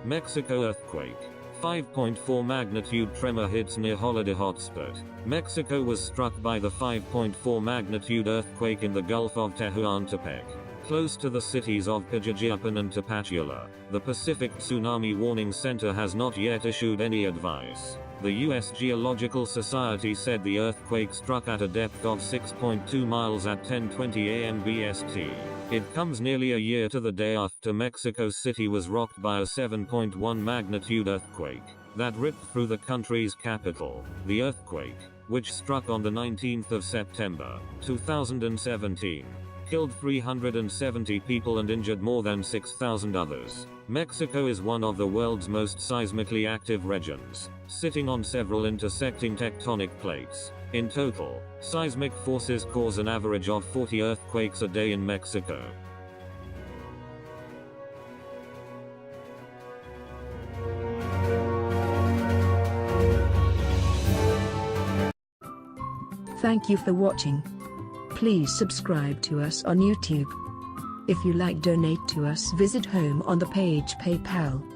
Mexico earthquake. 5.4 magnitude tremor hits near holiday hotspot. Mexico was struck by the 5.4 magnitude earthquake in the Gulf of Tehuantepec, close to the cities of Pajijiapan and Tapachula. The Pacific Tsunami Warning Center has not yet issued any advice. The U.S. Geological Society said the earthquake struck at a depth of 6.2 miles at 10:20 a.m. BST. It comes nearly a year to the day after Mexico City was rocked by a 7.1 magnitude earthquake that ripped through the country's capital. The earthquake, which struck on the 19th of September, 2017, killed 370 people and injured more than 6,000 others. Mexico is one of the world's most seismically active regions, sitting on several intersecting tectonic plates. In total, seismic forces cause an average of 40 earthquakes a day in Mexico. Thank you for watching. Please subscribe to us on YouTube. If you like, donate to us, visit home on the page PayPal.